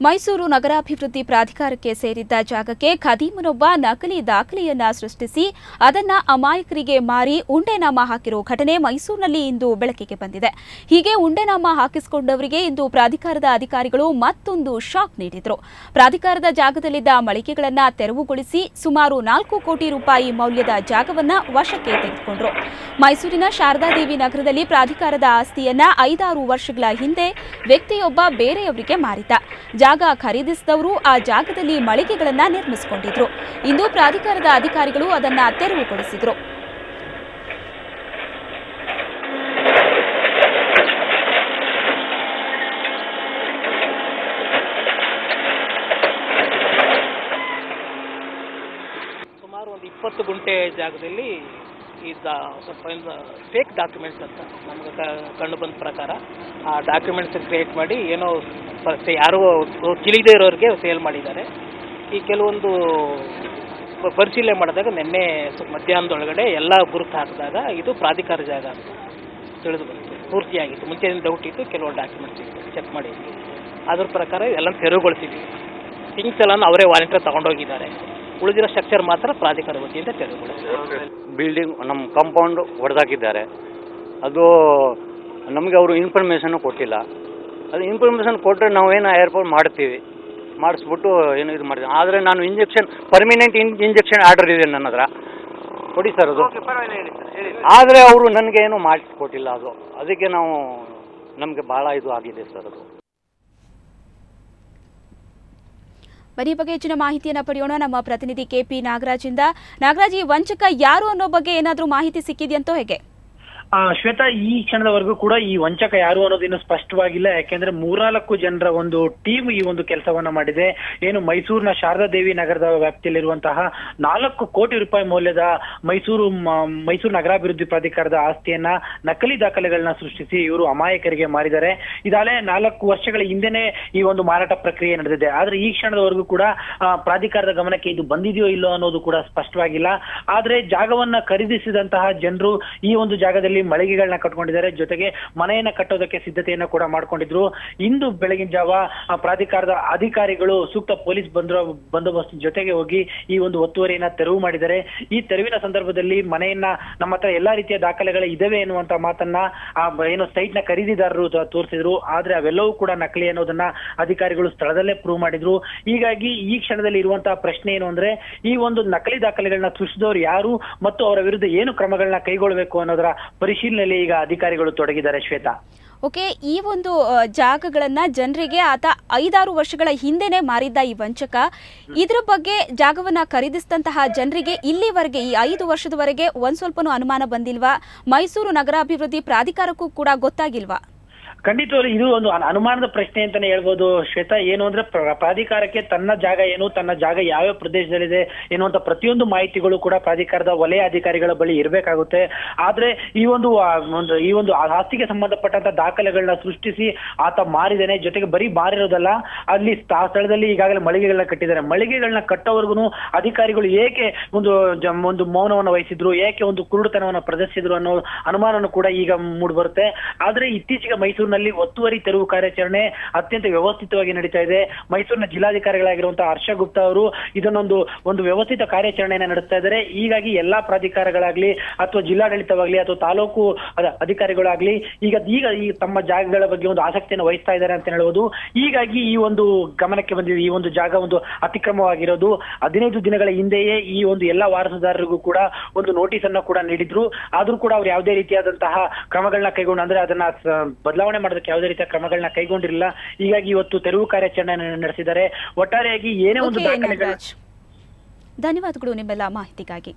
ಮೈಸೂರು ನಗರಾಭಿವೃದ್ಧಿ ಪ್ರಾಧಿಕಾರಕ್ಕೆ ಸೇರಿದ್ದ ಜಾಗಕ್ಕೆ ಖದೀಮನೊಬ್ಬ ನಕಲಿ ದಾಖಲೆಯನ್ನ ಸೃಷ್ಟಿಸಿ ಅದನ್ನ ಅಮಾಯಕರಿಗೆ ಮಾರಿ ಉಂಡೆನಾಮ ಹಾಕಿರೋ ಘಟನೆ ಮೈಸೂರಿನಲ್ಲಿ ಇಂದು ಬೆಳಕಿಗೆ ಬಂದಿದೆ. ಹೀಗೆ ಉಂಡೆನಾಮ ಹಾಕಿಸಿಕೊಂಡವರಿಗೆ ಇಂದು ಪ್ರಾಧಿಕಾರದ ಅಧಿಕಾರಿಗಳು ಮತ್ತೊಂದು ಶಾಕ್ ನೀಡಿದ್ರು. ಪ್ರಾಧಿಕಾರದ ಜಾಗದಲ್ಲಿದ್ದ ಮಳಿಗೆಗಳನ್ನ ತೆರವುಗೊಳಿಸಿ ಸುಮಾರು 4 ಕೋಟಿ ರೂಪಾಯಿ ಮೌಲ್ಯದ ಜಾಗವನ್ನ ವಶಕ್ಕೆ ತೆಗೆದುಕೊಂಡ್ರು. ಮೈಸೂರಿನ ಶಾರದಾದೇವಿ ನಗರದಲ್ಲಿ ಪ್ರಾಧಿಕಾರದ ಆಸ್ತಿಯನ್ನ 5-6 ವರ್ಷಗಳ ಹಿಂದೆ ವ್ಯಕ್ತಿಯೊಬ್ಬ ಬೇರೆಯವರಿಗೆ ಮಾರಿದ. ಜಾಗ ಖರೀದಿಸಿದವರು ಆ ಜಾಗದಲ್ಲಿ ಮಳಿಗೆಗಳನ್ನು ನಿರ್ಮಿಸಿಕೊಂಡಿದ್ರು. ಇಂದು ಪ್ರಾಧಿಕಾರದ ಅಧಿಕಾರಿಗಳು ಅದನ್ನ ತೆರವುಗೊಳಿಸಿದ್ರು. ಸುಮಾರು ಒಂದು 20 ಗುಂಟೆ ಜಾಗದಲ್ಲಿ ಈ ಫೇಕ್ ಡಾಕ್ಯುಮೆಂಟ್ಸ್ ಅಂತ ನಮಗೆ ಕಂಡು ಬಂದ ಪ್ರಕಾರ ಆ ಡಾಕ್ಯುಮೆಂಟ್ಸ್ ಕ್ರಿಯೇಟ್ ಮಾಡಿ ಏನೋ ಯಾರೋ ತಿಳಿದೇ ಇರೋರಿಗೆ ಸೇಲ್ ಮಾಡಿದ್ದಾರೆ. ಈ ಕೆಲವೊಂದು ಪರಿಶೀಲನೆ ಮಾಡಿದಾಗ ನಿನ್ನೆ ಮಧ್ಯಾಹ್ನದೊಳಗಡೆ ಎಲ್ಲ ಗುರುತು ಹಾಕಿದಾಗ ಇದು ಪ್ರಾಧಿಕಾರ ಜಾಗ ಅಂತ ತಿಳಿದು ಬಂತು. ಪೂರ್ತಿಯಾಗಿತ್ತು. ಮುಂಚೆಯಿಂದ ಡೌಟ್ ಇತ್ತು, ಕೆಲವು ಡಾಕ್ಯುಮೆಂಟ್ಸ್ ಇತ್ತು, ಚೆಕ್ ಮಾಡಿದ್ವಿ. ಅದ್ರ ಪ್ರಕಾರ ಎಲ್ಲ ತೆರವುಗೊಳಿಸಿದ್ವಿ. ಥಿಂಗ್ಸ್ ಎಲ್ಲ ಅವರೇ ವಾಲಂಟಿಯರ್ ತಗೊಂಡೋಗಿದ್ದಾರೆ. ಉಳಿದಿರೋ ಸ್ಟ್ರಕ್ಚರ್ ಮಾತ್ರ ಪ್ರಾಧಿಕಾರ ವತಿಯಿಂದ ತೆರವುಗೊಳಿಸಿದ್ದಾರೆ. ಬಿಲ್ಡಿಂಗ್ ನಮ್ಮ ಕಾಂಪೌಂಡ್ ಹೊಡೆದಾಕಿದ್ದಾರೆ. ಅದು ನಮಗೆ ಅವರು ಇನ್ಫಾರ್ಮೇಷನ್ ಕೊಟ್ಟಿಲ್ಲ. ಅದು ಇನ್ಫಾರ್ಮೇಷನ್ ಕೊಟ್ಟರೆ ನಾವೇನು ಏರ್ಪೋರ್ಟ್ ಮಾಡ್ತೀವಿ, ಮಾಡಿಸ್ಬಿಟ್ಟು ಏನು ಇದು ಮಾಡ್ತೀವಿ. ಆದರೆ ನಾನು ಪರ್ಮಿನೆಂಟ್ ಇಂಜೆಕ್ಷನ್ ಆರ್ಡರ್ ಇದೆ ನನ್ನ ಹತ್ರ, ಕೊಡಿ ಸರ್ ಅದು. ಆದರೆ ಅವರು ನನಗೆ ಏನು ಮಾಡಿಸ್ಕೊಟ್ಟಿಲ್ಲ. ಅದಕ್ಕೆ ನಮಗೆ ಭಾಳ ಇದು ಆಗಿದೆ ಸರ್. ಅದು ಬನ್ನಿ ಬಗ್ಗೆ ಹೆಚ್ಚಿನ ಮಾಹಿತಿಯನ್ನು ಪಡೆಯೋಣ ನಮ್ಮ ಪ್ರತಿನಿಧಿ ಕೆಪಿ ನಾಗರಾಜಿಂದ. ನಾಗರಾಜ್, ಈ ವಂಚಕ ಯಾರು ಅನ್ನೋ ಬಗ್ಗೆ ಏನಾದರೂ ಮಾಹಿತಿ ಸಿಕ್ಕಿದೆಯಂತೋ ಹೇಗೆ? ಶ್ವೇತಾ, ಈ ಕ್ಷಣದವರೆಗೂ ಕೂಡ ಈ ವಂಚಕ ಯಾರು ಅನ್ನೋದಿನ್ನು ಸ್ಪಷ್ಟವಾಗಿಲ್ಲ. ಯಾಕೆಂದ್ರೆ 3-4 ಜನರ ಒಂದು ಟೀಮ್ ಈ ಒಂದು ಕೆಲಸವನ್ನ ಮಾಡಿದೆ. ಏನು ಮೈಸೂರಿನ ಶಾರದಾದೇವಿ ನಗರದ ವ್ಯಾಪ್ತಿಯಲ್ಲಿರುವಂತಹ 4 ಕೋಟಿ ರೂಪಾಯಿ ಮೌಲ್ಯದ ಮೈಸೂರು ನಗರಾಭಿವೃದ್ಧಿ ಪ್ರಾಧಿಕಾರದ ಆಸ್ತಿಯನ್ನ ನಕಲಿ ದಾಖಲೆಗಳನ್ನ ಸೃಷ್ಟಿಸಿ ಇವರು ಅಮಾಯಕರಿಗೆ ಮಾರಿದ್ದಾರೆ. ಇದಾಲೆ 4 ವರ್ಷಗಳ ಹಿಂದೆನೆ ಈ ಒಂದು ಮಾರಾಟ ಪ್ರಕ್ರಿಯೆ ನಡೆದಿದೆ. ಆದ್ರೆ ಈ ಕ್ಷಣದವರೆಗೂ ಕೂಡ ಪ್ರಾಧಿಕಾರದ ಗಮನಕ್ಕೆ ಇದು ಬಂದಿದೆಯೋ ಇಲ್ಲೋ ಅನ್ನೋದು ಕೂಡ ಸ್ಪಷ್ಟವಾಗಿಲ್ಲ. ಆದ್ರೆ ಜಾಗವನ್ನ ಖರೀದಿಸಿದಂತಹ ಜನರು ಈ ಒಂದು ಜಾಗದಲ್ಲಿ ಮಳಿಗೆಗಳನ್ನ ಕಟ್ಕೊಂಡಿದ್ದಾರೆ. ಜೊತೆಗೆ ಮನೆಯನ್ನ ಕಟ್ಟೋದಕ್ಕೆ ಸಿದ್ಧತೆಯನ್ನ ಕೂಡ ಮಾಡ್ಕೊಂಡಿದ್ರು. ಇಂದು ಬೆಳಗಿನ ಜಾವ ಪ್ರಾಧಿಕಾರದ ಅಧಿಕಾರಿಗಳು ಸೂಕ್ತ ಪೊಲೀಸ್ ಬಂದೋಬಸ್ತ್ ಜೊತೆಗೆ ಹೋಗಿ ಈ ಒಂದು ಒತ್ತುವರಿಯನ್ನ ತೆರವು ಮಾಡಿದ್ದಾರೆ. ಈ ತೆರವಿನ ಸಂದರ್ಭದಲ್ಲಿ ಮನೆಯನ್ನ ನಮ್ಮ ಹತ್ರ ಎಲ್ಲಾ ರೀತಿಯ ದಾಖಲೆಗಳು ಇದಾವೆ ಎನ್ನುವಂತ ಮಾತನ್ನ ಏನು ಸೈಟ್ ನ ಖರೀದಿದಾರರು ತೋರಿಸಿದ್ರು. ಆದ್ರೆ ಅವೆಲ್ಲವೂ ಕೂಡ ನಕಲಿ ಅನ್ನೋದನ್ನ ಅಧಿಕಾರಿಗಳು ಸ್ಥಳದಲ್ಲೇ ಪ್ರೂವ್ ಮಾಡಿದ್ರು. ಹೀಗಾಗಿ ಈ ಕ್ಷಣದಲ್ಲಿ ಇರುವಂತಹ ಪ್ರಶ್ನೆ ಏನು ಅಂದ್ರೆ, ಈ ಒಂದು ನಕಲಿ ದಾಖಲೆಗಳನ್ನ ಸೃಷ್ಟಿಸಿದವರು ಯಾರು ಮತ್ತು ಅವರ ವಿರುದ್ಧ ಏನು ಕ್ರಮಗಳನ್ನ ಕೈಗೊಳ್ಳಬೇಕು ಅನ್ನೋದರ ಪರಿಶೀಲನೆಯಲ್ಲಿ ಈಗ ಅಧಿಕಾರಿಗಳು ತೊಡಗಿದ್ದಾರೆ. ಶ್ವೇತಾ, ಓಕೆ, ಈ ಒಂದು ಜಾಗಗಳನ್ನ ಜನರಿಗೆ ಆತ 5-6 ವರ್ಷಗಳ ಹಿಂದೆನೆ ಮಾರಿದ್ದ ಈ ವಂಚಕ, ಇದ್ರ ಬಗ್ಗೆ ಜಾಗವನ್ನ ಖರೀದಿಸಿದಂತಹ ಜನರಿಗೆ ಇಲ್ಲಿವರೆಗೆ ಈ 5 ವರ್ಷದವರೆಗೆ ಒಂದ್ ಸ್ವಲ್ಪನೂ ಅನುಮಾನ ಬಂದಿಲ್ವಾ? ಮೈಸೂರು ನಗರಾಭಿವೃದ್ಧಿ ಪ್ರಾಧಿಕಾರಕ್ಕೂ ಕೂಡ ಗೊತ್ತಾಗಿಲ್ವಾ? ಖಂಡಿತವಾಗ್ಲೂ ಇದು ಒಂದು ಅನುಮಾನದ ಪ್ರಶ್ನೆ ಅಂತಾನೆ ಹೇಳ್ಬೋದು ಶ್ವೇತಾ. ಏನು ಅಂದ್ರೆ ಪ್ರಾಧಿಕಾರಕ್ಕೆ ತನ್ನ ಜಾಗ ಏನು, ತನ್ನ ಜಾಗ ಯಾವ್ಯಾವ ಪ್ರದೇಶದಲ್ಲಿದೆ ಎನ್ನುವಂತ ಪ್ರತಿಯೊಂದು ಮಾಹಿತಿಗಳು ಕೂಡ ಪ್ರಾಧಿಕಾರದ ವಲಯ ಅಧಿಕಾರಿಗಳ ಬಳಿ ಇರಬೇಕಾಗುತ್ತೆ. ಆದ್ರೆ ಈ ಒಂದು ಆಸ್ತಿಗೆ ಸಂಬಂಧಪಟ್ಟಂತ ದಾಖಲೆಗಳನ್ನ ಸೃಷ್ಟಿಸಿ ಆತ ಮಾರಿದಾನೆ. ಜೊತೆಗೆ ಬರೀ ಮಾರಿರೋದಲ್ಲ, ಅಲ್ಲಿ ಸ್ಥಳದಲ್ಲಿ ಈಗಾಗಲೇ ಮಳಿಗೆಗಳನ್ನ ಕಟ್ಟಿದ್ದಾರೆ. ಮಳಿಗೆಗಳನ್ನ ಕಟ್ಟೋವರೆಗೂ ಅಧಿಕಾರಿಗಳು ಏಕೆ ಒಂದು ಮೌನವನ್ನು ವಹಿಸಿದ್ರು, ಏಕೆ ಒಂದು ಕುರುಡುತನವನ್ನು ಪ್ರದರ್ಶಿಸಿದ್ರು ಅನ್ನೋ ಅನುಮಾನನೂ ಕೂಡ ಈಗ ಮೂಡಿಬರುತ್ತೆ. ಆದ್ರೆ ಇತ್ತೀಚೆಗೆ ಮೈಸೂರಿನಲ್ಲಿ ಒತ್ತುವರಿ ತೆರವು ಕಾರ್ಯಾಚರಣೆ ಅತ್ಯಂತ ವ್ಯವಸ್ಥಿತವಾಗಿ ನಡೀತಾ ಇದೆ. ಮೈಸೂರಿನ ಜಿಲ್ಲಾಧಿಕಾರಿಗಳಾಗಿರುವಂತಹ ಹರ್ಷ ಗುಪ್ತಾ ಅವರು ಇದನ್ನೊಂದು ವ್ಯವಸ್ಥಿತ ಕಾರ್ಯಾಚರಣೆಯನ್ನ ನಡೆಸ್ತಾ ಇದ್ದಾರೆ. ಹೀಗಾಗಿ ಎಲ್ಲಾ ಪ್ರಾಧಿಕಾರಗಳಾಗ್ಲಿ ಅಥವಾ ಜಿಲ್ಲಾಡಳಿತವಾಗ್ಲಿ ಅಥವಾ ತಾಲೂಕು ಅಧಿಕಾರಿಗಳಾಗ್ಲಿ ಈಗ ಈ ತಮ್ಮ ಜಾಗಗಳ ಬಗ್ಗೆ ಒಂದು ಆಸಕ್ತಿಯನ್ನು ವಹಿಸ್ತಾ ಇದ್ದಾರೆ ಅಂತ ಹೇಳ್ಬೋದು. ಹೀಗಾಗಿ ಈ ಒಂದು ಗಮನಕ್ಕೆ ಬಂದಿದೆ. ಈ ಒಂದು ಜಾಗ ಒಂದು ಅತಿಕ್ರಮವಾಗಿರೋದು. 15 ದಿನಗಳ ಹಿಂದೆಯೇ ಈ ಒಂದು ಎಲ್ಲಾ ವಾರಸುದಾರರಿಗೂ ಕೂಡ ಒಂದು ನೋಟಿಸ್ ಅನ್ನ ಕೂಡ ನೀಡಿದ್ರು. ಆದ್ರೂ ಕೂಡ ಅವ್ರು ಯಾವುದೇ ರೀತಿಯಾದಂತಹ ಕ್ರಮಗಳನ್ನ ಕೈಗೊಂಡು ಅಂದ್ರೆ ಅದನ್ನ ಬದಲಾವಣೆ ಮಾಡೋದಕ್ಕೆ ಯಾವುದೇ ರೀತಿಯ ಕ್ರಮಗಳನ್ನ ಕೈಗೊಂಡಿರಲಿಲ್ಲ. ಹೀಗಾಗಿ ಇವತ್ತು ತೆರವು ಕಾರ್ಯಾಚರಣೆ ನಡೆಸಿದ್ದಾರೆ. ಒಟ್ಟಾರೆಯಾಗಿ ಏನೇ ಒಂದು ದಾಖಲೆಗಳು. ಧನ್ಯವಾದಗಳು ನಿಮ್ಮೆಲ್ಲ ಮಾಹಿತಿಗಾಗಿ.